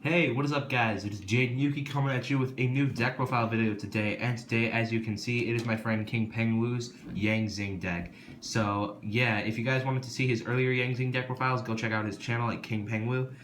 Hey, what is up guys? It is Jaden Yuki coming at you with a new deck profile video today, and today, as you can see, it is my friend King Pengwu's Yang Zing deck. So yeah, if you guys wanted to see his earlier Yang Zing deck profiles, go check out his channel at King Pengwu.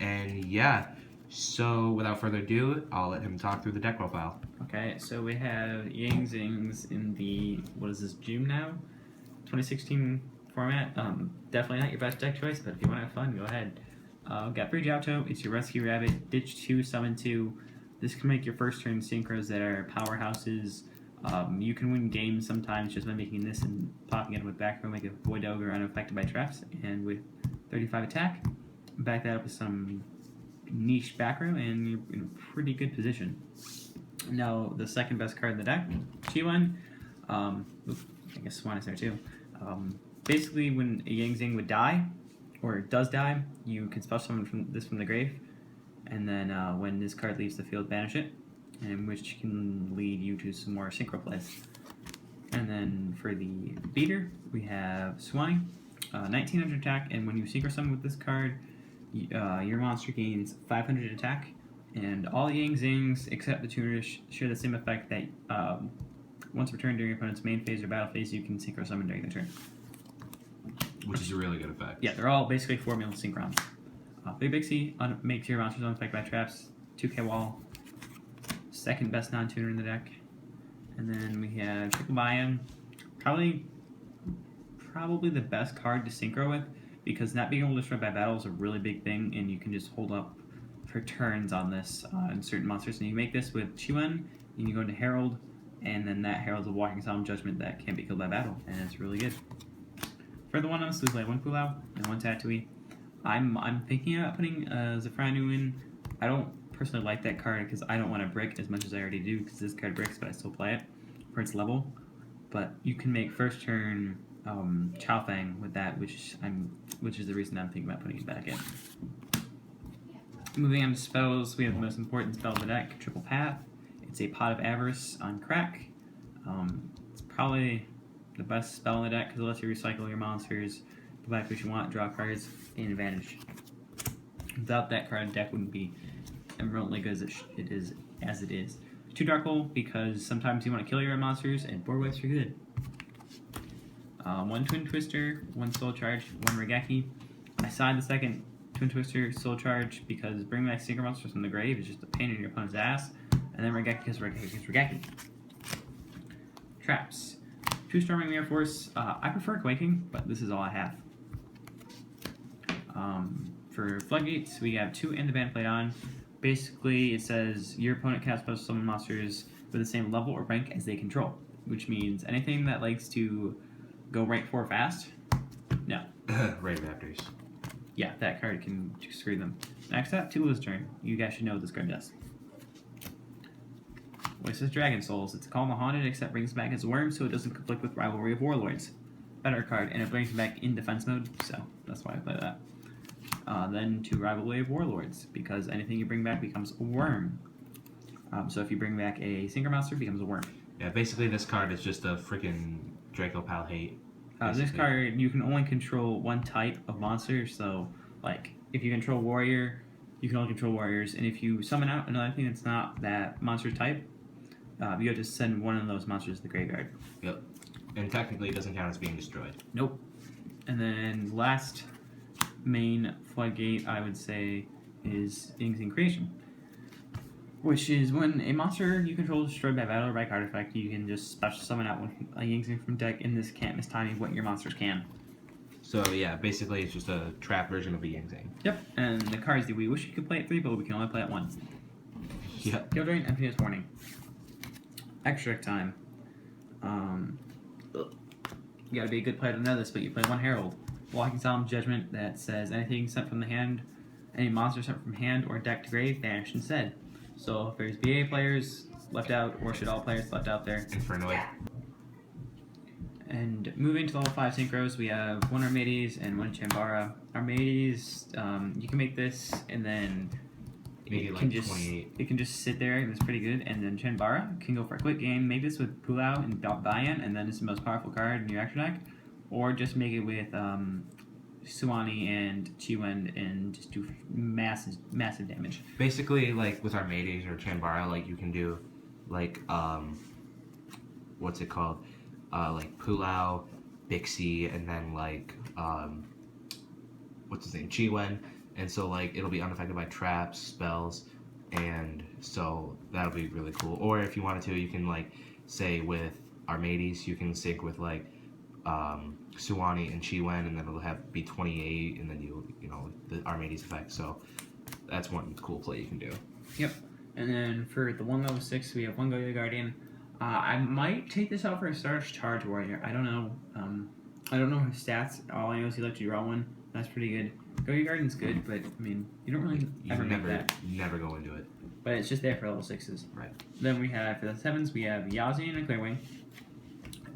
And yeah, so without further ado, I'll let him talk through the deck profile. Okay, so we have Yang Zings in the, what is this, June now? 2016 format. Definitely not your best deck choice, but if you want to have fun, go ahead. Got 3 Jouto, it's your Rescue Rabbit, Ditch 2, Summon 2. This can make your first turn synchros that are powerhouses. You can win games sometimes just by making this and popping it with back row, make a Void Ogre unaffected by traps, and with 35 attack, back that up with some niche back row, and you're in a pretty good position. Now, the second best card in the deck, Chiwan. I guess Swan is there too. Basically, when a Yang Zing would die, or does die, you can special summon from the grave, and then when this card leaves the field, banish it, and which can lead you to some more synchro plays. And then for the beater, we have Swanee, 1900 attack, and when you synchro summon with this card, your monster gains 500 attack, and all Yang Zings except the tuners share the same effect that once returned during your opponent's main phase or battle phase, you can synchro summon during the turn. Which is a really good effect. Yeah, they're all basically formula synchrons. Big Bixie makes your monsters unaffected by traps. 2k wall. Second best non-tuner in the deck. And then we have Triple Buy-In. Probably the best card to synchro with, because not being able to destroy by battle is a really big thing, and you can just hold up for turns on this in certain monsters. And you make this with Chiwen, and you go into Herald, and then that Herald's a Walking Solemn Judgment that can't be killed by battle, and it's really good. For the one of us, we play 1 Pulau and 1 Tatooine. I'm thinking about putting Zafranu in. I don't personally like that card because I don't want to brick as much as I already do, because this card bricks, but I still play it for its level. But you can make first turn Chao Fang with that, which is the reason I'm thinking about putting it back in. Moving on to spells, we have the most important spell of the deck, Triple Path. It's a Pot of Avarice on crack. It's probably the best spell in the deck because it lets you recycle your monsters, go back to what you want, draw cards, and advantage. Without that card, the deck wouldn't be emeraldly good as it is. 2 Dark Hole because sometimes you want to kill your monsters, and board wipes are good. 1 Twin Twister, 1 Soul Charge, 1 Regeki. I side the second Twin Twister Soul Charge because bringing back Synchro monsters from the grave is just a pain in your opponent's ass, and then Regeki because Regeki. Traps. 2 Storming Mirror Force. I prefer Quaking, but this is all I have. For Floodgates, we have 2 and the Band played on. Basically, it says your opponent cannot special summon monsters with the same level or rank as they control, which means anything that likes to go rank 4 fast, no. Raid Raptors. Yeah, that card can screw them. Next up, Tula's turn. You guys should know what this card does. This is Dragon Souls. It's Call the Haunted, except brings back as Worm, so it doesn't conflict with Rivalry of Warlords. Better card, and it brings it back in defense mode, so that's why I play that. Then to Rivalry of Warlords, because anything you bring back becomes a Worm. So if you bring back a Synchro monster, it becomes a Worm. Yeah, basically this card is just a freaking Draco Pal hate. This card, you can only control one type of monster, so like if you control Warrior, you can only control Warriors, and if you summon out another thing that's not that monster type, you have to send one of those monsters to the graveyard. Yep. And technically it doesn't count as being destroyed. Nope. And then last main floodgate, I would say, is Yang Zing Creation, which is when a monster you control is destroyed by battle or by card effect, you can just special summon out a Yang Zing from deck, and this can't miss timing what your monsters can. So yeah, basically it's just a trap version of a Yang Zing. Yep. And the cards that we wish you could play at 3, but we can only play at 1. Yep. Go during Emptiness Warning. Extra time. You gotta be a good player to know this, but you play 1 Herald. Walking Solemn Judgment that says anything sent from the hand, any monster sent from hand or deck to grave, vanish instead. So if there's BA players left out, or should all players left out there? Infernoid. And moving to level 5 synchros, we have 1 Armades and 1 Chambara. Armades, you can make this, and then it can just sit there, and it's pretty good. And then Chambara can go for a quick game. Make this with Pulau and Bayan, and then it's the most powerful card in your action deck. Or just make it with Suwani and Chiwen and just do massive damage. Basically, like with our Armades or Chambara, like you can do, like what's it called? Like Pulau, Bixie, and then like what's his name? Chiwen, and so like it'll be unaffected by traps, spells, and so that'll be really cool. Or if you wanted to, you can like say with Armades, you can sync with like Suwani and Chiwen, and then it'll be 28, and then you know the Armades effect. So that's one cool play you can do. Yep. And then for the 1 level 6, we have 1 Go-Yo Guardian. I might take this out for a Starch Charge Warrior. I don't know. I don't know his stats. All I know is he lets you draw one. That's pretty good. Go-Yo Guardian's good, but I mean, you don't really ever make that. You never go into it. But it's just there for level 6s. Right. Then we have, for the 7s, we have Yazi and a Clearwing.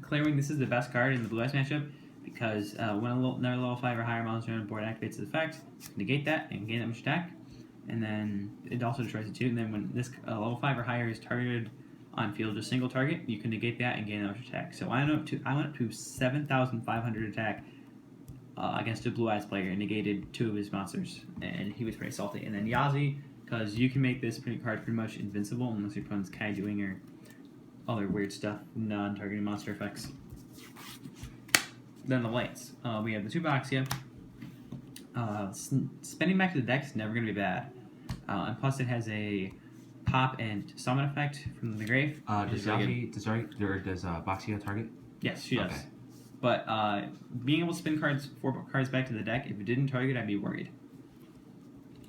Clearwing, this is the best card in the Blue Eyes matchup because when another level 5 or higher monster on board activates the effect, negate that and gain that much attack. And then it also destroys it too. And then when this level 5 or higher is targeted on field, just single target, you can negate that and gain that much attack. So I went up to 7,500 attack against a Blue Eyes player and negated 2 of his monsters, and he was pretty salty. And then Yazi, because you can make this card pretty much invincible unless your opponent's Kaijuing or other weird stuff, non-targeting monster effects. Then the lights. We have the 2 Boxia. Spending back to the deck is never going to be bad. And plus it has a pop and summon effect from the grave. Does Boxia target? Yes, she does. Okay. But being able to spin 4 cards back to the deck, if it didn't target, I'd be worried.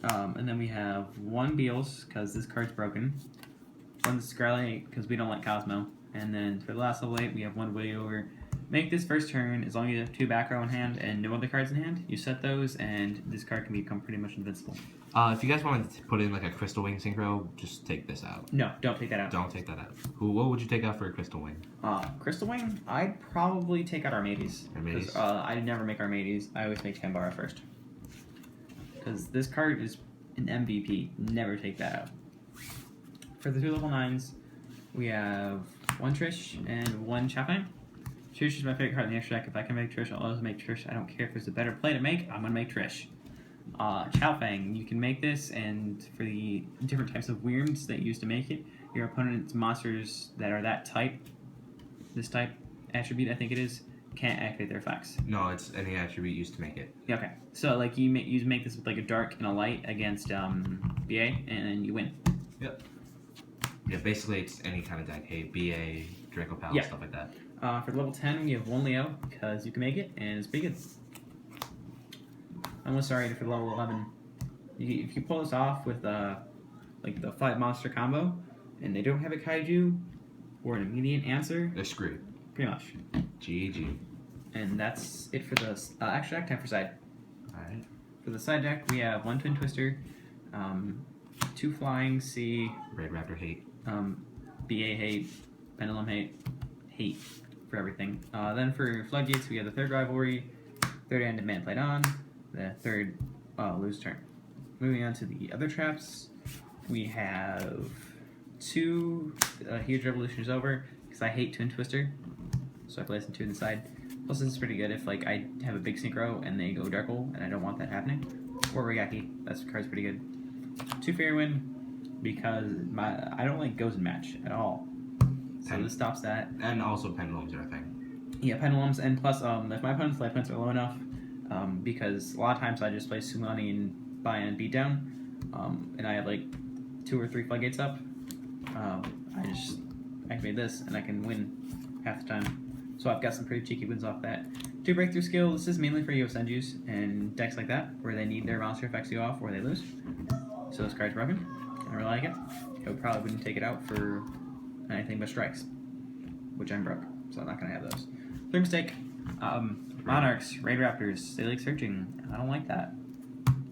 And then we have 1 Beals, because this card's broken. 1 Scarlet, because we don't like Cosmo. And then for the last level 8, we have 1 Way Over. Make this first turn, as long as you have 2 back row in hand and no other cards in hand, you set those, and this card can become pretty much invincible. If you guys wanted to put in like a Crystal Wing synchro, just take this out. No, don't take that out. Don't take that out. What would you take out for a Crystal Wing? Crystal Wing, I'd probably take out Armades. Armades? I never make Armades. I always make Chambara first. Because this card is an MVP. Never take that out. For the 2 level 9s, we have 1 Trish and 1 Chapin. Trish is my favorite card in the extra deck. If I can make Trish, I'll always make Trish. I don't care if there's a better play to make, I'm going to make Trish. Chao Fang, you can make this, and for the different types of Wyrms that you use to make it, your opponent's monsters that are that type, this type attribute I think it is, can't activate their effects. No, it's any attribute used to make it. Okay, so like you make this with like a dark and a light against BA, and then you win. Yep. Yeah, basically it's any kind of deck. Hey, BA, Draco Palace, stuff like that. For level 10, we have 1 Leo, because you can make it, and it's pretty good. I'm almost sorry for level 11. If you pull this off with like the 5 monster combo, and they don't have a Kaiju or an immediate answer, They're screwed. Pretty much. GG. And that's it for the extra deck. Time for side. Alright. For the side deck, we have 1 Twin Twister, 2 Flying C, Red Raptor hate. BA hate, Pendulum hate for everything. Then for Floodgates, we have the 3rd Rivalry, 3rd End Man played on, the 3rd lose turn. Moving on to the other traps, we have 2 Huge Revolution is over, because I hate Twin Twister, so I place them 2 on the side. Plus this is pretty good if like I have a big synchro and they go Darkle, and I don't want that happening. Or Rigaki, that card's pretty good. 2 Fairwind, because I don't like Goes and Match at all. So this stops that. And also Pendulums are a thing. Yeah, Pendulums, and plus if my opponent's life points are low enough, because a lot of times I just play Sumani and buy and beat down, and I have like 2 or 3 floodgates up, I just activate this and I can win half the time. So I've got some pretty cheeky wins off that. 2 breakthrough skill, this is mainly for Yosenjus and decks like that, where they need their monster effects to go off or they lose. So this card's broken. I really like it. I probably wouldn't take it out for anything but strikes, which I'm broke, so I'm not going to have those. 3rd mistake, Monarchs, Raid Raptors, they like searching. I don't like that.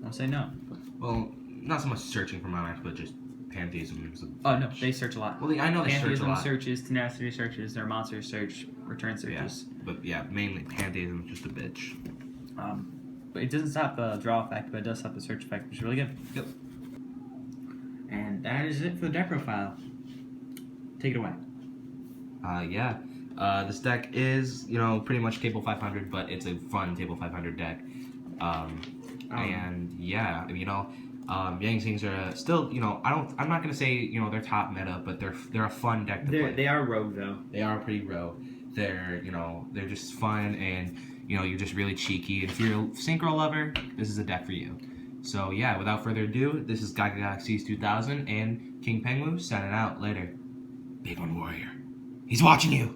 I'll say no. Well, not so much searching for Monarchs, but just Pantheism. Oh, no, they search a lot. Well, I know they search a Pantheism lot. searches, Tenacity searches, their monster search, return searches. Yeah, but yeah, mainly Pantheism is just a bitch. But it doesn't stop the draw effect, but it does stop the search effect, which is really good. Yep. And that is it for the deck profile. Take it away. This deck is, pretty much table 500, but it's a fun table 500 deck. And yeah, Yang Zings are still, I'm not gonna say they're top meta, but they're a fun deck to play. They are rogue though. They are pretty rogue. They're they're just fun, and you're just really cheeky. And if you're a synchro lover, this is a deck for you. So yeah, without further ado, this is Galaxies 2000 and King Pengu signing out later. Big One Warrior, he's watching you.